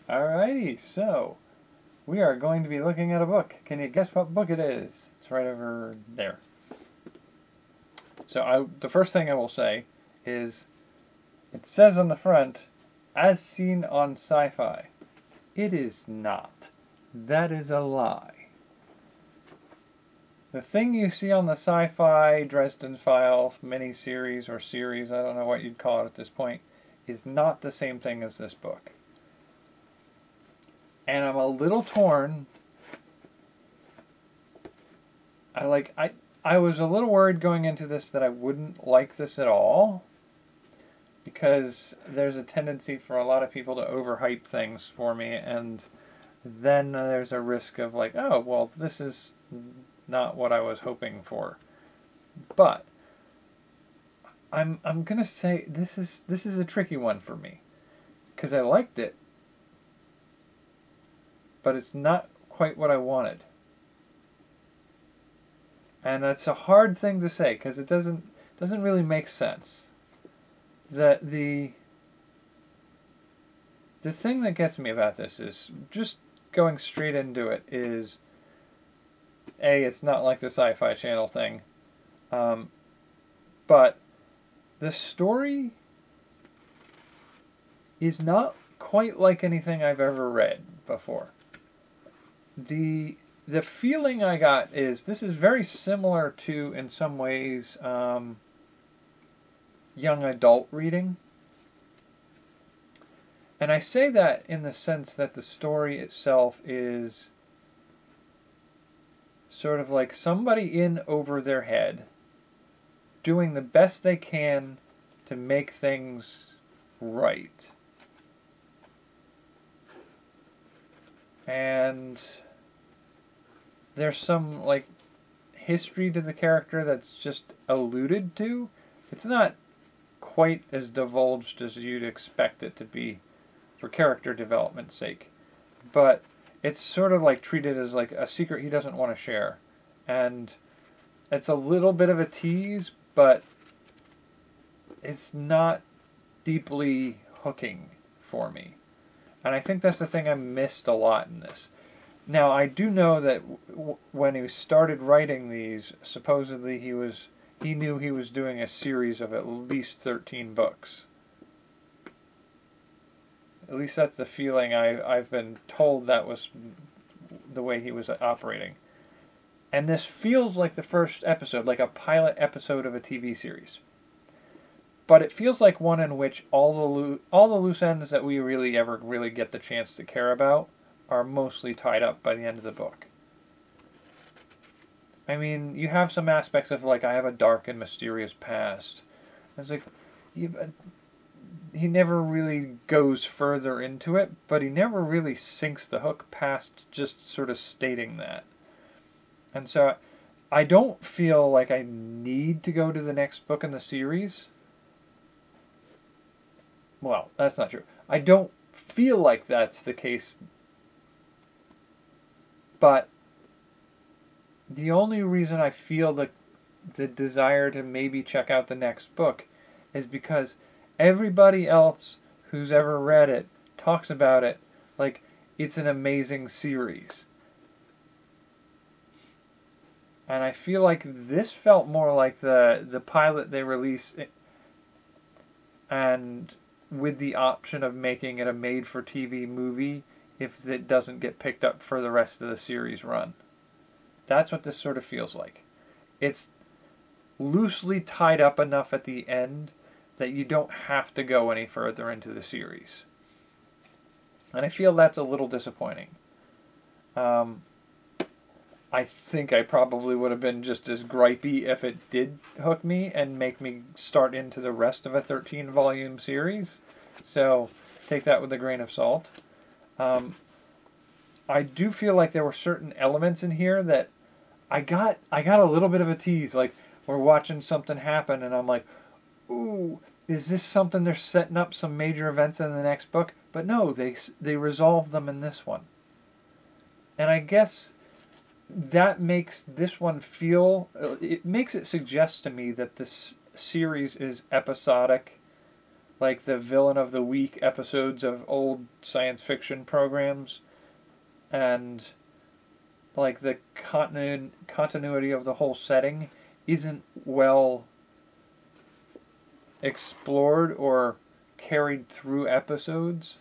Alrighty, so we are going to be looking at a book. Can you guess what book it is? It's right over there. So the first thing I will say is, it says on the front, as seen on sci-fi. It is not. That is a lie. The thing you see on the sci-fi Dresden Files miniseries or series, I don't know what you'd call it at this point, is not the same thing as this book. And I'm a little torn. I was a little worried going into this that I wouldn't like this at all, because there's a tendency for a lot of people to overhype things for me, and then there's a risk of like, oh, well, this is not what I was hoping for. But I'm gonna say this is a tricky one for me, because I liked it, but it's not quite what I wanted. And that's a hard thing to say, because it doesn't really make sense. That the thing that gets me about this is, just going straight into it, is A, it's not like the Sci-Fi Channel thing, but the story is not quite like anything I've ever read before. The feeling I got is this is very similar to, in some ways, young adult reading. And I say that in the sense that the story itself is sort of like somebody in over their head doing the best they can to make things right. And there's some, like, history to the character that's just alluded to. It's not quite as divulged as you'd expect it to be for character development's sake, but it's sort of like treated as like a secret he doesn't want to share, and it's a little bit of a tease, but it's not deeply hooking for me, and I think that's the thing I missed a lot in this. Now, I do know that when he started writing these, supposedly he knew he was doing a series of at least 13 books. At least that's the feeling I've been told that was the way he was operating. And this feels like the first episode, like a pilot episode of a TV series. But it feels like one in which all the loose ends that we ever really get the chance to care about are mostly tied up by the end of the book. I mean, you have some aspects of, like, I have a dark and mysterious past. It's like, he never really goes further into it, but he never really sinks the hook past just sort of stating that. And so I don't feel like I need to go to the next book in the series. Well, that's not true. I don't feel like that's the case. But the only reason I feel the desire to maybe check out the next book is because everybody else who's ever read it talks about it like it's an amazing series. And I feel like this felt more like the pilot they released, and with the option of making it a made-for-TV movie if it doesn't get picked up for the rest of the series run. That's what this sort of feels like. It's loosely tied up enough at the end that you don't have to go any further into the series. And I feel that's a little disappointing. I think I probably would have been just as gripey if it did hook me and make me start into the rest of a 13-volume series. So take that with a grain of salt. I do feel like there were certain elements in here that I got a little bit of a tease. Like, we're watching something happen, and I'm like, ooh, is this something they're setting up some major events in the next book? But no, they resolve them in this one. And I guess that makes this one feel, it makes it suggest to me that this series is episodic like the villain of the week episodes of old science fiction programs, and like the continuity of the whole setting isn't well explored or carried through episodes,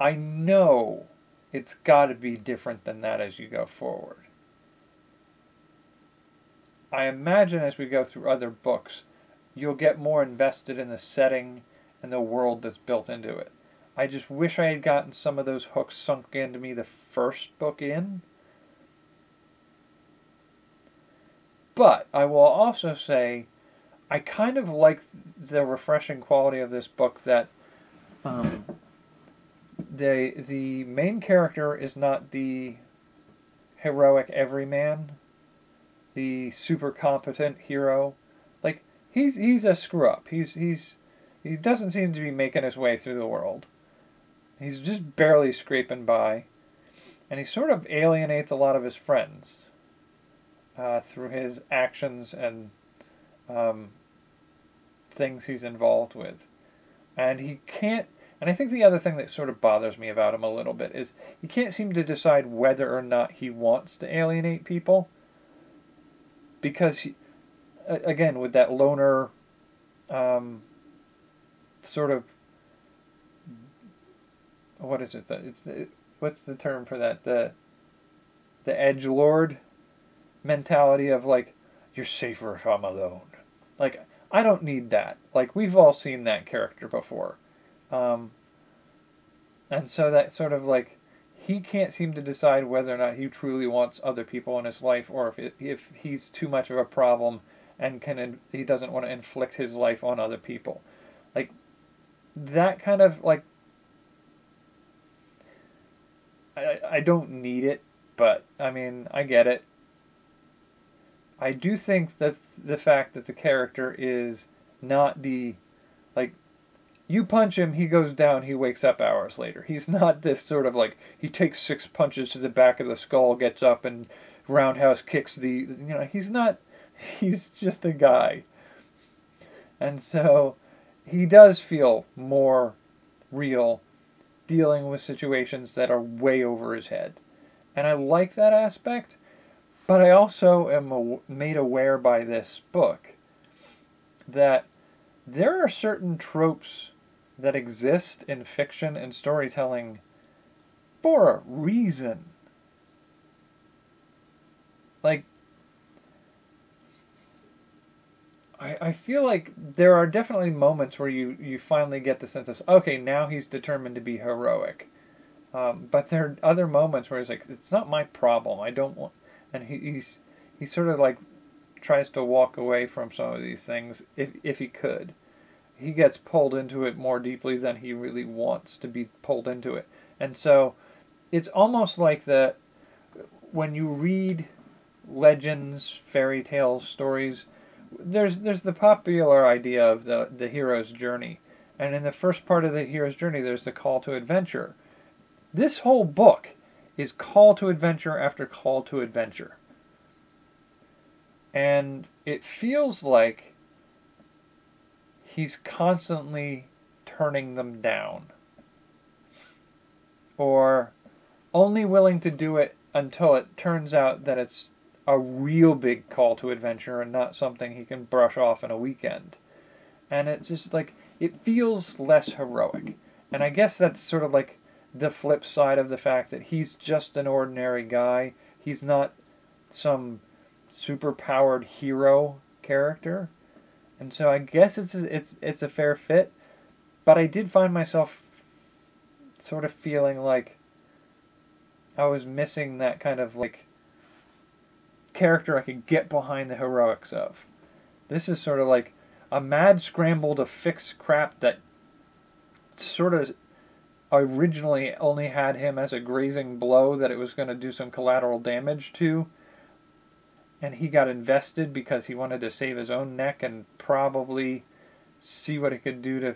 I know it's got to be different than that as you go forward. I imagine as we go through other books, you'll get more invested in the setting and the world that's built into it. I just wish I had gotten some of those hooks sunk into me the first book in. But I will also say I kind of like the refreshing quality of this book that the main character is not the heroic everyman, the super competent hero. Like he's a screw up. He doesn't seem to be making his way through the world. He's just barely scraping by, and he sort of alienates a lot of his friends through his actions and things he's involved with. And he can't, and I think the other thing that sort of bothers me about him a little bit is he can't seem to decide whether or not he wants to alienate people. Because, again, with that loner sort of, what is it? What's the term for that? The edgelord mentality of like, you're safer if I'm alone. Like, I don't need that. Like, we've all seen that character before. And so that sort of like, he can't seem to decide whether or not he truly wants other people in his life, or if he's too much of a problem and he doesn't want to inflict his life on other people. Like, that kind of like, I don't need it, but I mean, I get it. I do think that the fact that the character is not the, like, you punch him, he goes down, he wakes up hours later. He's not this sort of like, he takes 6 punches to the back of the skull, gets up and roundhouse kicks he's not, he's just a guy. And so he does feel more real dealing with situations that are way over his head. And I like that aspect, but I also am made aware by this book that there are certain tropes that exist in fiction and storytelling for a reason. Like, I feel like there are definitely moments where you finally get the sense of, okay, now he's determined to be heroic. But there are other moments where he's like, it's not my problem. I don't want... And he sort of like tries to walk away from some of these things if he could. He gets pulled into it more deeply than he really wants to be pulled into it. And so it's almost like that when you read legends, fairy tales, stories, there's the popular idea of the hero's journey. And in the first part of the hero's journey, there's the call to adventure. This whole book is call to adventure after call to adventure. And it feels like he's constantly turning them down. Or only willing to do it until it turns out that it's a real big call to adventure and not something he can brush off in a weekend. And it's just like, it feels less heroic. And I guess that's sort of like the flip side of the fact that he's just an ordinary guy. He's not some super-powered hero character. And so I guess it's a fair fit. But I did find myself sort of feeling like I was missing that kind of like character I could get behind the heroics of. This is sort of like a mad scramble to fix crap that sort of originally only had him as a grazing blow that it was going to do some collateral damage to, and he got invested because he wanted to save his own neck and probably see what he could do to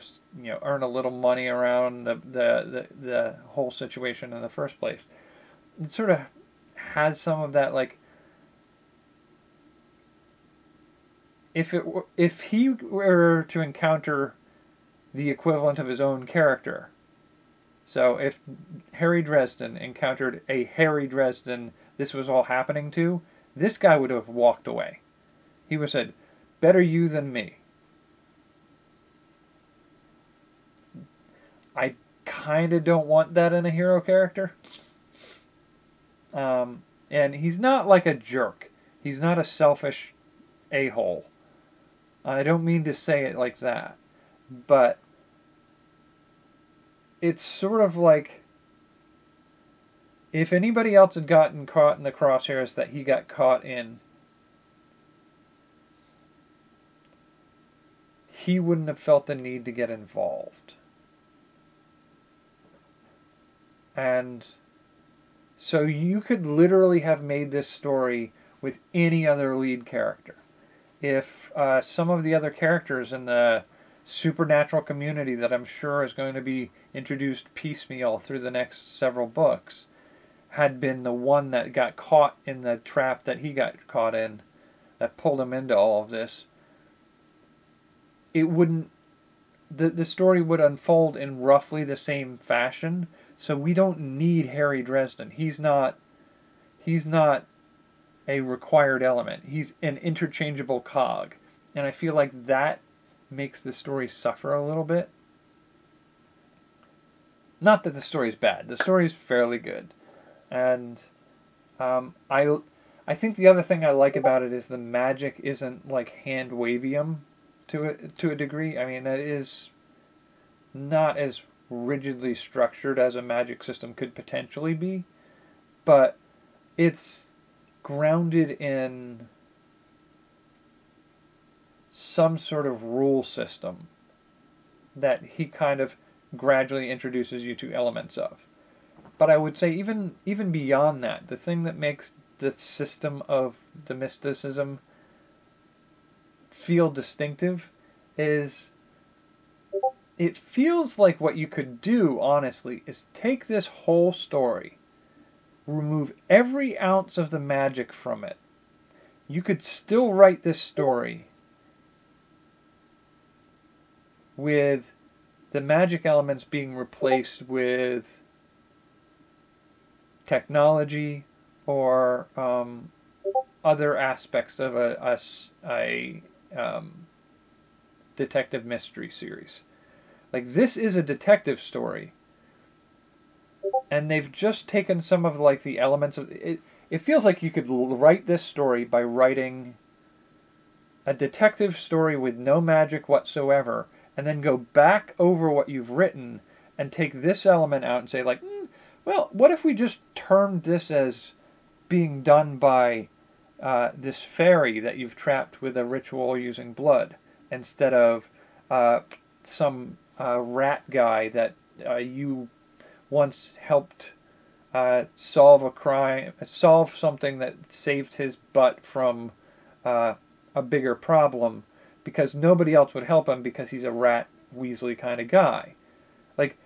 earn a little money around the whole situation in the first place. It sort of has some of that, like, if he were to encounter the equivalent of his own character. So if Harry Dresden encountered a Harry Dresden this was all happening to, this guy would have walked away. He would have said, better you than me. I kind of don't want that in a hero character. And he's not like a jerk. He's not a selfish a-hole. I don't mean to say it like that. But it's sort of like if anybody else had gotten caught in the crosshairs that he got caught in, he wouldn't have felt the need to get involved. And so you could literally have made this story with any other lead character. If some of the other characters in the supernatural community that I'm sure is going to be introduced piecemeal through the next several books had been the one that got caught in the trap that he got caught in, that pulled him into all of this, it wouldn't, the story would unfold in roughly the same fashion. So we don't need Harry Dresden. He's not a required element. He's an interchangeable cog. And I feel like that makes the story suffer a little bit. Not that the story's bad. The story's fairly good. And I think the other thing I like about it is the magic isn't like hand-wavium to a degree. I mean, it is not as rigidly structured as a magic system could potentially be, but it's grounded in some sort of rule system that he kind of gradually introduces you to elements of. But I would say even beyond that, the thing that makes the system of the mysticism feel distinctive is it feels like what you could do, honestly, is take this whole story, remove every ounce of the magic from it. You could still write this story with the magic elements being replaced with technology or other aspects of a detective mystery series. Like, this is a detective story, and they've just taken some of like the elements of it. It feels like you could write this story by writing a detective story with no magic whatsoever, and then go back over what you've written and take this element out and say like, well, what if we just termed this as being done by this fairy that you've trapped with a ritual using blood, instead of some rat guy that you once helped solve a crime, solve something that saved his butt from a bigger problem, because nobody else would help him because he's a rat Weasley kind of guy. Like,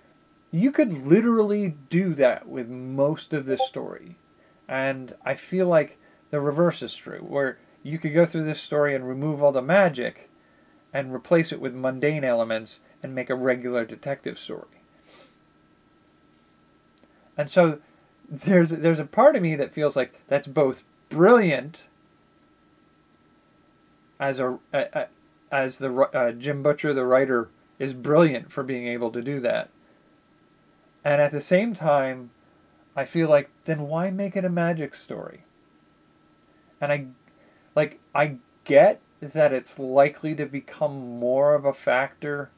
you could literally do that with most of this story. And I feel like the reverse is true, where you could go through this story and remove all the magic and replace it with mundane elements and make a regular detective story. And so there's a part of me that feels like that's both brilliant as Jim Butcher, the writer, is brilliant for being able to do that. And at the same time, I feel like, then why make it a magic story? And I get that it's likely to become more of a factor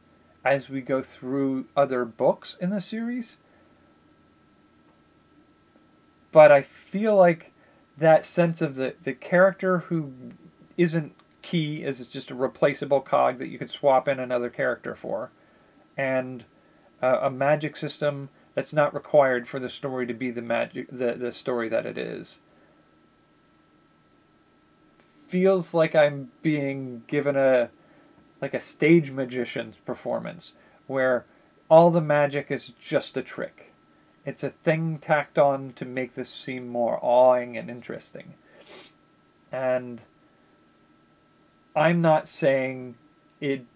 as we go through other books in the series. But I feel like that sense of the character who isn't key, is just a replaceable cog that you could swap in another character for, and a magic system that's not required for the story to be the story that it is, feels like I'm being given a stage magician's performance, where all the magic is just a trick. It's a thing tacked on to make this seem more awing and interesting. And I'm not saying it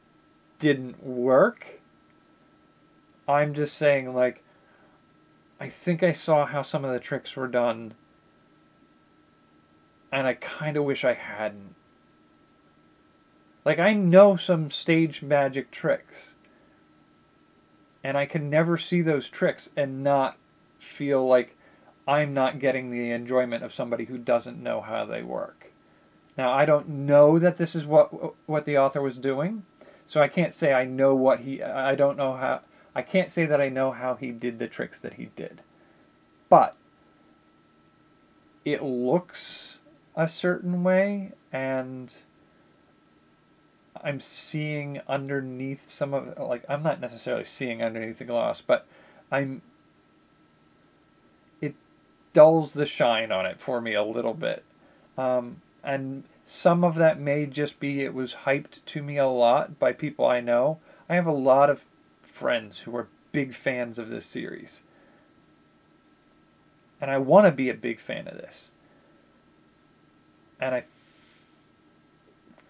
didn't work. I'm just saying, like, I think I saw how some of the tricks were done, and I kind of wish I hadn't. Like, I know some stage magic tricks, and I can never see those tricks and not feel like I'm not getting the enjoyment of somebody who doesn't know how they work. Now, I don't know that this is what the author was doing, so I can't say I know what I don't know how, I can't say that I know how he did the tricks that he did. But it looks a certain way, and I'm seeing underneath some of it, like, I'm not necessarily seeing underneath the gloss, but it dulls the shine on it for me a little bit. And some of that may just be it was hyped to me a lot by people I know. I have a lot of friends who are big fans of this series. And I want to be a big fan of this. And I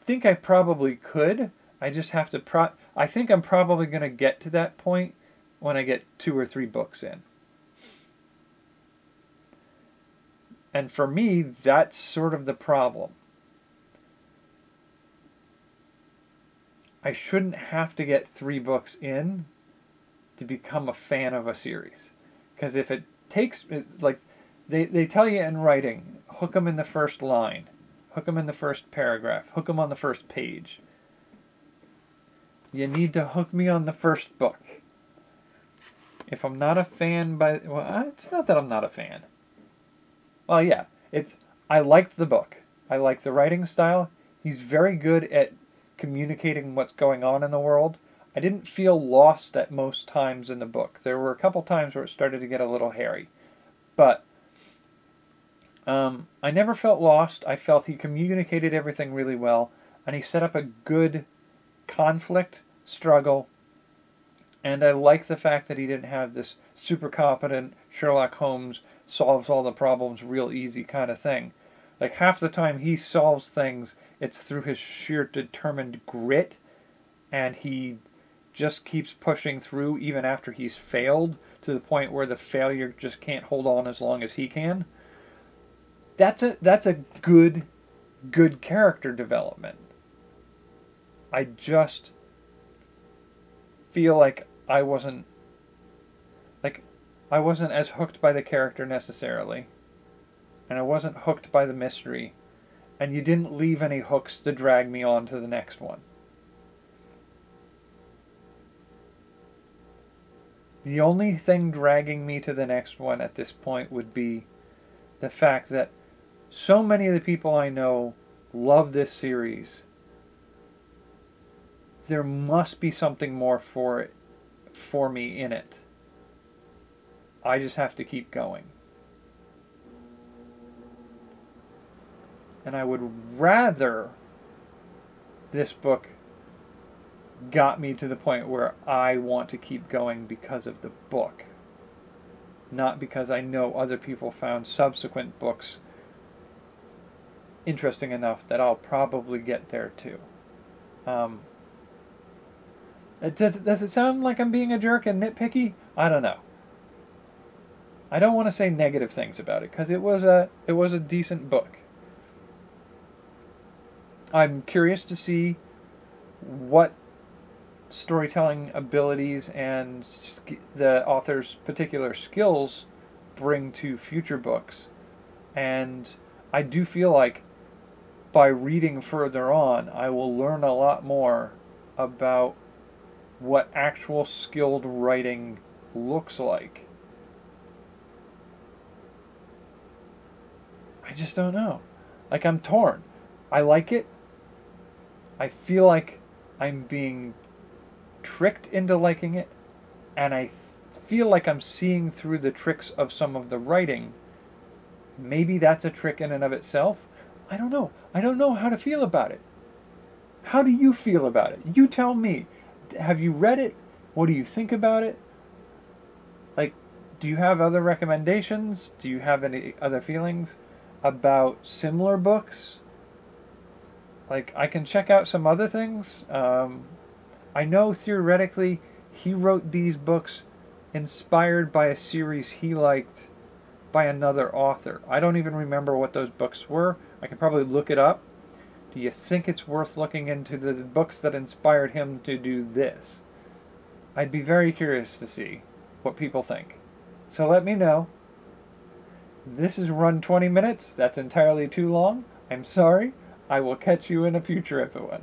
think I probably could. I just have to I think I'm probably going to get to that point when I get 2 or 3 books in. And for me, that's sort of the problem. I shouldn't have to get 3 books in to become a fan of a series. Because if it takes, like, they tell you in writing, hook them in the first line, hook them in the first paragraph, hook them on the first page. You need to hook me on the first book. If I'm not a fan well, it's not that I'm not a fan. Well, yeah, I liked the book. I like the writing style. He's very good at communicating what's going on in the world. I didn't feel lost at most times in the book. There were a couple times where it started to get a little hairy. But I never felt lost. I felt he communicated everything really well, and he set up a good conflict, struggle, and I like the fact that he didn't have this super competent Sherlock Holmes solves all the problems real easy kind of thing. Like, half the time he solves things, it's through his sheer determined grit, and he just keeps pushing through even after he's failed, to the point where the failure just can't hold on as long as he can. That's a good character development. I just feel like I wasn't as hooked by the character necessarily, and I wasn't hooked by the mystery, and you didn't leave any hooks to drag me on to the next one. The only thing dragging me to the next one at this point would be the fact that so many of the people I know love this series. There must be something more for me in it. I just have to keep going. And I would rather this book got me to the point where I want to keep going because of the book, not because I know other people found subsequent books interesting enough that I'll probably get there too. Does it sound like I'm being a jerk and nitpicky? I don't know. I don't want to say negative things about it, because it was a decent book. I'm curious to see what storytelling abilities and the author's particular skills bring to future books. And I do feel like by reading further on, I will learn a lot more about what actual skilled writing looks like. I just don't know. Like, I'm torn. I like it. I feel like I'm being tricked into liking it, and I feel like I'm seeing through the tricks of some of the writing. Maybe that's a trick in and of itself. I don't know. I don't know how to feel about it. How do you feel about it? You tell me. Have you read it? What do you think about it? Like, do you have other recommendations? Do you have any other feelings about similar books? Like, I can check out some other things. I know theoretically he wrote these books inspired by a series he liked by another author. I don't even remember what those books were. I can probably look it up. Do you think it's worth looking into the books that inspired him to do this? I'd be very curious to see what people think. So let me know. This has run 20 minutes. That's entirely too long. I'm sorry. I will catch you in a future episode.